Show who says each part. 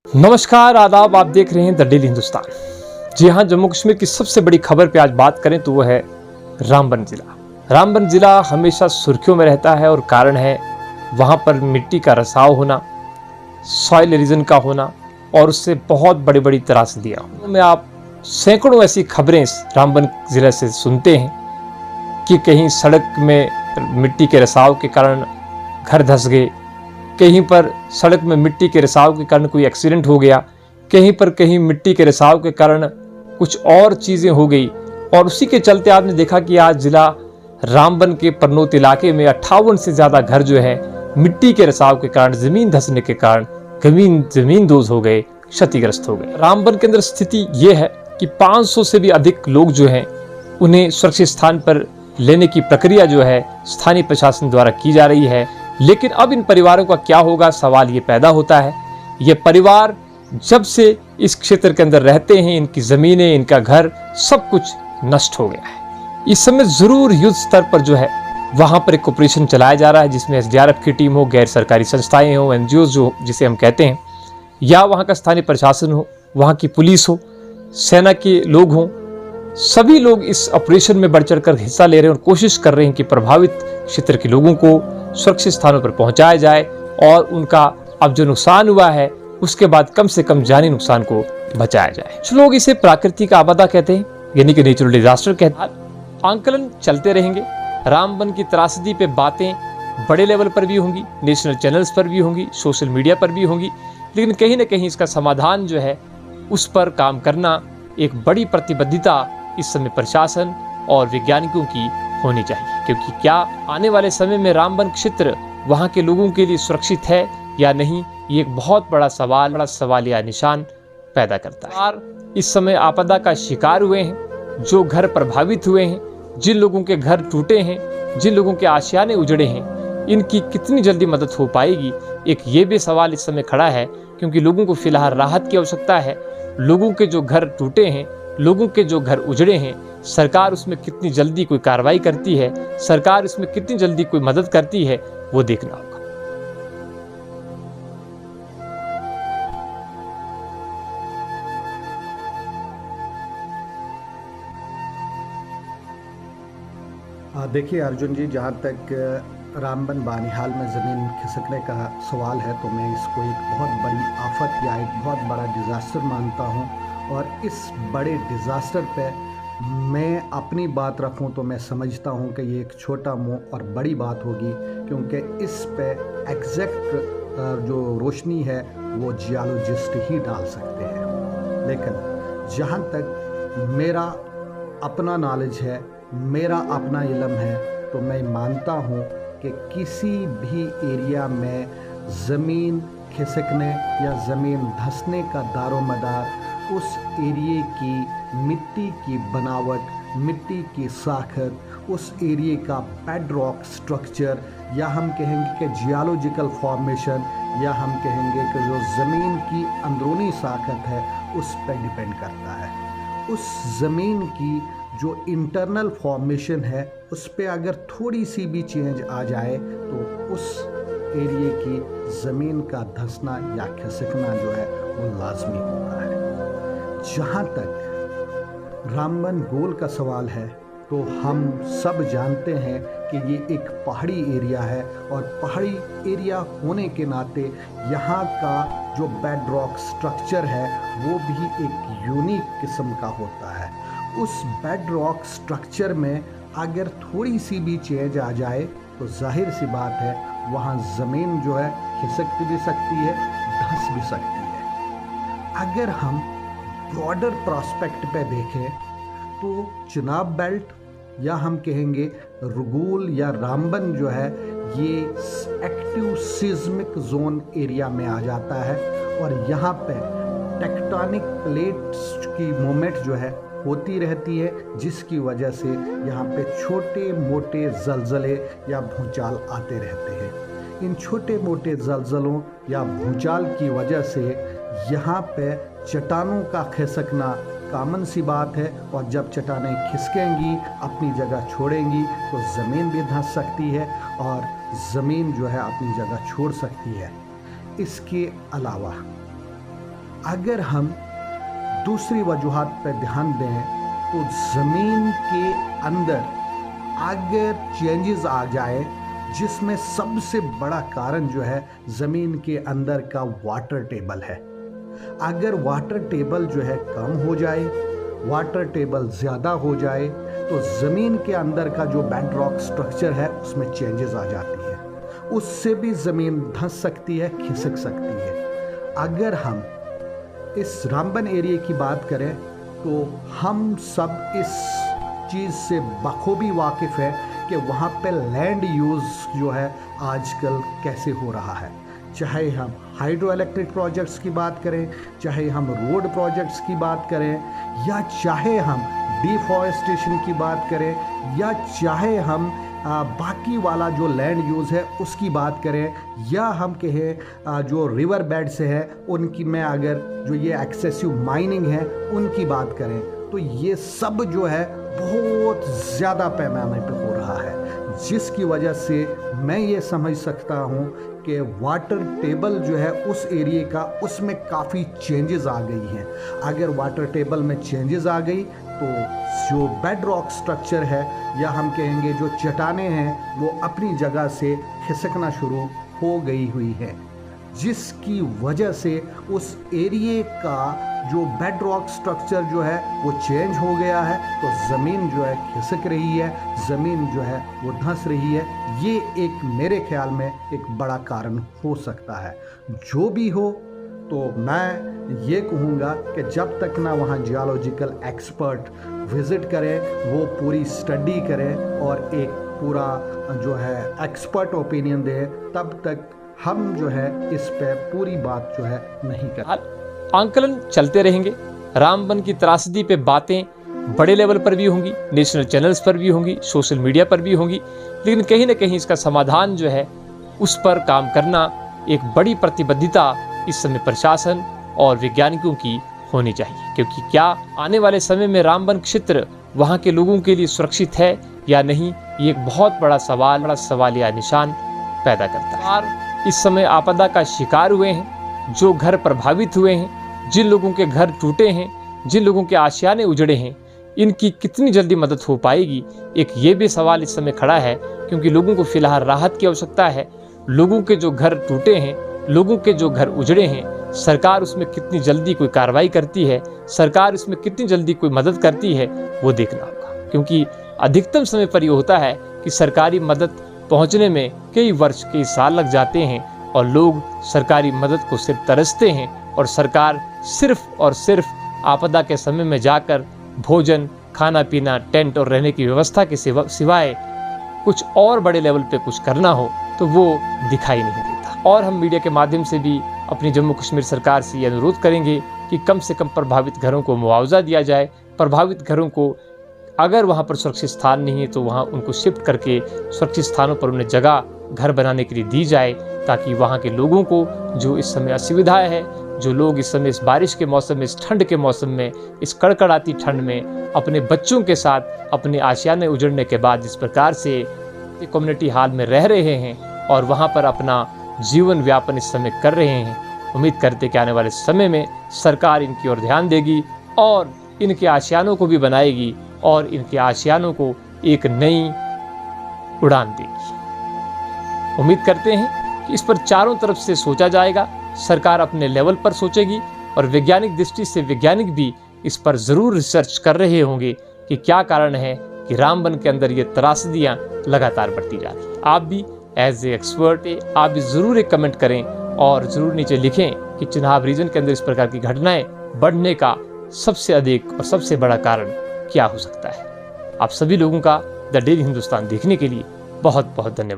Speaker 1: नमस्कार, आदाब। आप देख रहे हैं द डेली हिंदुस्तान। जी हाँ, जम्मू कश्मीर की सबसे बड़ी खबर पे आज बात करें तो वो है रामबन जिला। रामबन जिला हमेशा सुर्खियों में रहता है और कारण है वहाँ पर मिट्टी का रिसाव होना, सॉइल एरोजन का होना और उससे बहुत बड़ी बड़ी त्रासदियाँ होना। में आप सैकड़ों ऐसी खबरें इस रामबन जिले से सुनते हैं कि कहीं सड़क में मिट्टी के रिसाव के कारण घर धंस गए, कहीं पर सड़क में मिट्टी के रिसाव के कारण कोई एक्सीडेंट हो गया, कहीं मिट्टी के रिसाव के कारण कुछ और चीज़ें हो गई। और उसी के चलते आपने देखा कि आज जिला रामबन के परनोत इलाके में 58 से ज़्यादा घर जो है मिट्टी के रिसाव के कारण, ज़मीन धंसने के कारण ज़मीन दोज हो गए, क्षतिग्रस्त हो गए। रामबन के अंदर स्थिति ये है कि 500 से भी अधिक लोग जो हैं उन्हें सुरक्षित स्थान पर लेने की प्रक्रिया जो है स्थानीय प्रशासन द्वारा की जा रही है। लेकिन अब इन परिवारों का क्या होगा, सवाल ये पैदा होता है। ये परिवार जब से इस क्षेत्र के अंदर रहते हैं, इनकी ज़मीनें, इनका घर, सब कुछ नष्ट हो गया है। इस समय ज़रूर युद्ध स्तर पर जो है वहाँ पर एक ऑपरेशन चलाया जा रहा है, जिसमें एसडीआरएफ की टीम हो, गैर सरकारी संस्थाएं हो, एनजीओ जो जिसे हम कहते हैं, या वहाँ का स्थानीय प्रशासन हो, वहाँ की पुलिस हो, सेना के लोग हों, सभी लोग इस ऑपरेशन में बढ़ चढ़कर हिस्सा ले रहे हैं और कोशिश कर रहे हैं कि प्रभावित क्षेत्र के लोगों को सुरक्षित स्थानों पर पहुंचाया जाए और उनका अब जो नुकसान हुआ है उसके बाद कम से कम जानी नुकसान को बचाया जाए। कुछ लोग इसे प्राकृतिक आपदा कहते हैं, यानी कि नेचुरल डिजास्टर कहते हैं। आंकलन चलते रहेंगे। रामबन की त्रासदी पे बातें बड़े लेवल पर भी होंगी, नेशनल चैनल्स पर भी होंगी, सोशल मीडिया पर भी होंगी, लेकिन कहीं ना कहीं इसका समाधान जो है उस पर काम करना एक बड़ी प्रतिबद्धता इस समय प्रशासन और वैज्ञानिकों की होनी चाहिए। क्योंकि क्या आने वाले समय में रामबन क्षेत्र वहाँ के लोगों के लिए सुरक्षित है या नहीं, ये एक बहुत बड़ा सवालिया निशान पैदा करता है। और इस समय आपदा का शिकार हुए हैं, जो घर प्रभावित हुए हैं, जिन लोगों के घर टूटे हैं, जिन लोगों के आशियाने उजड़े हैं, इनकी कितनी जल्दी मदद हो पाएगी, एक ये भी सवाल इस समय खड़ा है। क्योंकि लोगों को फिलहाल राहत की आवश्यकता है। लोगों के जो घर टूटे हैं, लोगों के जो घर उजड़े हैं, सरकार उसमें कितनी जल्दी कोई कार्रवाई करती है, सरकार इसमें कितनी जल्दी कोई मदद करती है, वो देखना होगा।
Speaker 2: देखिए अर्जुन जी, जहाँ तक रामबन बानिहाल में ज़मीन खिसकने का सवाल है तो मैं इसको एक बहुत बड़ी आफत या एक बहुत बड़ा डिज़ास्टर मानता हूँ। और इस बड़े डिज़ास्टर पे मैं अपनी बात रखूं तो मैं समझता हूं कि ये एक छोटा मुंह और बड़ी बात होगी, क्योंकि इस पे एग्जैक्ट जो रोशनी है वो जियोलॉजिस्ट ही डाल सकते हैं। लेकिन जहां तक मेरा अपना नॉलेज है, मेरा अपना इल्म है, तो मैं मानता हूं कि किसी भी एरिया में ज़मीन खिसकने या ज़मीन धंसने का दारोमदार उस एरिए की मिट्टी की बनावट, मिट्टी की साखत, उस एरिए का बेडरॉक स्ट्रक्चर, या हम कहेंगे कि जियोलॉजिकल फॉर्मेशन, या हम कहेंगे कि जो ज़मीन की अंदरूनी साखत है उस पर डिपेंड करता है। उस ज़मीन की जो इंटरनल फॉर्मेशन है उस पर अगर थोड़ी सी भी चेंज आ जाए तो उस एरिए की ज़मीन का धंसना या खिसकना जो है वो लाजमी होता है। जहाँ तक रामबन गोल का सवाल है तो हम सब जानते हैं कि ये एक पहाड़ी एरिया है, और पहाड़ी एरिया होने के नाते यहाँ का जो बेडरॉक स्ट्रक्चर है वो भी एक यूनिक किस्म का होता है। उस बेडरॉक स्ट्रक्चर में अगर थोड़ी सी भी चेंज आ जाए तो जाहिर सी बात है वहाँ ज़मीन जो है खिसक भी सकती है, धंस भी सकती है। अगर हम ब्रॉडर प्रॉस्पेक्ट पे देखें तो चिनाब बेल्ट, या हम कहेंगे रुगूल या रामबन जो है, ये एक्टिव सिस्मिक जोन एरिया में आ जाता है। और यहाँ पे टेक्टोनिक प्लेट्स की मूवमेंट जो है होती रहती है, जिसकी वजह से यहाँ पे छोटे मोटे ज़लज़ले या भूचाल आते रहते हैं। इन छोटे मोटे ज़लज़लों या भूचाल की वजह से यहाँ पे चट्टानों का खिसकना कॉमन सी बात है, और जब चट्टानें खिसकेंगी, अपनी जगह छोड़ेंगी, तो ज़मीन भी धंस सकती है और ज़मीन जो है अपनी जगह छोड़ सकती है। इसके अलावा अगर हम दूसरी वजूहात पर ध्यान दें तो ज़मीन के अंदर अगर चेंजेस आ जाए, जिसमें सबसे बड़ा कारण जो है ज़मीन के अंदर का वाटर टेबल है। अगर वाटर टेबल जो है कम हो जाए, वाटर टेबल ज़्यादा हो जाए, तो ज़मीन के अंदर का जो बेड रॉक स्ट्रक्चर है उसमें चेंजेस आ जाती है। उससे भी ज़मीन धंस सकती है, खिसक सकती है। अगर हम इस रामबन एरिया की बात करें तो हम सब इस चीज़ से बखूबी वाकिफ़ है कि वहाँ पे लैंड यूज़ जो है आजकल कैसे हो रहा है। चाहे हम हाइड्रो इलेक्ट्रिक प्रोजेक्ट्स की बात करें, चाहे हम रोड प्रोजेक्ट्स की बात करें, या चाहे हम डिफॉरेस्टेशन की बात करें, या चाहे हम बाकी वाला जो लैंड यूज़ है उसकी बात करें, या हम कहें जो रिवर बेड से है उनकी में अगर जो ये एक्सेसिव माइनिंग है उनकी बात करें, तो ये सब जो है बहुत ज़्यादा पैमाने पे हो रहा है, जिसकी वजह से मैं ये समझ सकता हूँ कि वाटर टेबल जो है उस एरिया का उसमें काफ़ी चेंजेस आ गई हैं। अगर वाटर टेबल में चेंजेस आ गई तो जो बेड रॉक स्ट्रक्चर है, या हम कहेंगे जो चट्टानें हैं, वो अपनी जगह से खिसकना शुरू हो गई हुई है, जिसकी वजह से उस एरिया का जो बेड रॉक स्ट्रक्चर जो है वो चेंज हो गया है। तो ज़मीन जो है खिसक रही है, ज़मीन जो है वो धंस रही है। ये एक मेरे ख्याल में एक बड़ा कारण हो सकता है। जो भी हो, तो मैं ये कहूँगा कि जब तक ना वहाँ जियोलॉजिकल एक्सपर्ट विज़िट करें, वो पूरी स्टडी करें और एक पूरा जो है एक्सपर्ट ओपिनियन दें, तब तक हम जो है इस पे पूरी बात जो है नहीं कर।
Speaker 1: आंकलन चलते रहेंगे। रामबन की त्रासदी पे बातें बड़े लेवल पर भी होंगी, नेशनल चैनल्स पर भी होंगी, सोशल मीडिया पर भी होंगी, लेकिन कहीं ना कहीं इसका समाधान जो है उस पर काम करना एक बड़ी प्रतिबद्धता इस समय प्रशासन और वैज्ञानिकों की होनी चाहिए। क्योंकि क्या आने वाले समय में रामबन क्षेत्र वहाँ के लोगों के लिए सुरक्षित है या नहीं, ये एक बहुत बड़ा सवालिया निशान पैदा करता है। और इस समय आपदा का शिकार हुए हैं, जो घर प्रभावित हुए हैं, जिन लोगों के घर टूटे हैं, जिन लोगों के आशियाने उजड़े हैं, इनकी कितनी जल्दी मदद हो पाएगी, एक ये भी सवाल इस समय खड़ा है। क्योंकि लोगों को फिलहाल राहत की आवश्यकता है। लोगों के जो घर टूटे हैं, लोगों के जो घर उजड़े हैं, सरकार उसमें कितनी जल्दी कोई कार्रवाई करती है, सरकार इसमें कितनी जल्दी कोई मदद करती है, वो देखना होगा। क्योंकि अधिकतम समय पर यह होता है कि सरकारी मदद पहुंचने में कई वर्ष, कई साल लग जाते हैं और लोग सरकारी मदद को सिर्फ तरसते हैं, और सरकार सिर्फ और सिर्फ आपदा के समय में जाकर भोजन, खाना पीना, टेंट और रहने की व्यवस्था के सिवाय कुछ और बड़े लेवल पे कुछ करना हो तो वो दिखाई नहीं देता। और हम मीडिया के माध्यम से भी अपनी जम्मू कश्मीर सरकार से ये अनुरोध करेंगे कि कम से कम प्रभावित घरों को मुआवजा दिया जाए। प्रभावित घरों को अगर वहाँ पर सुरक्षित स्थान नहीं है तो वहाँ उनको शिफ्ट करके सुरक्षित स्थानों पर उन्हें जगह घर बनाने के लिए दी जाए, ताकि वहाँ के लोगों को जो इस समय असुविधाएं है, जो लोग इस समय इस बारिश के मौसम में, इस ठंड के मौसम में, इस कड़कड़ाती ठंड में अपने बच्चों के साथ अपने आशियाने उजड़ने के बाद जिस प्रकार से कम्युनिटी हॉल में रह रहे हैं और वहाँ पर अपना जीवन व्यापन इस समय कर रहे हैं, उम्मीद करते कि आने वाले समय में सरकार इनकी ओर ध्यान देगी और इनके आशियानों को भी बनाएगी और इनके आशियानों को एक नई उड़ान देगी। उम्मीद करते हैं कि इस पर चारों तरफ से सोचा जाएगा। सरकार अपने लेवल पर सोचेगी और वैज्ञानिक दृष्टि से वैज्ञानिक भी इस पर ज़रूर रिसर्च कर रहे होंगे कि क्या कारण है कि रामबन के अंदर ये त्रासदियाँ लगातार बढ़ती जा रही हैं। आप भी एज ए एक्सपर्ट आप भी ज़रूर एक कमेंट करें और ज़रूर नीचे लिखें कि चिनाब रीजन के अंदर इस प्रकार की घटनाएं बढ़ने का सबसे अधिक और सबसे बड़ा कारण क्या हो सकता है। आप सभी लोगों का द डेली हिंदुस्तान देखने के लिए बहुत बहुत धन्यवाद।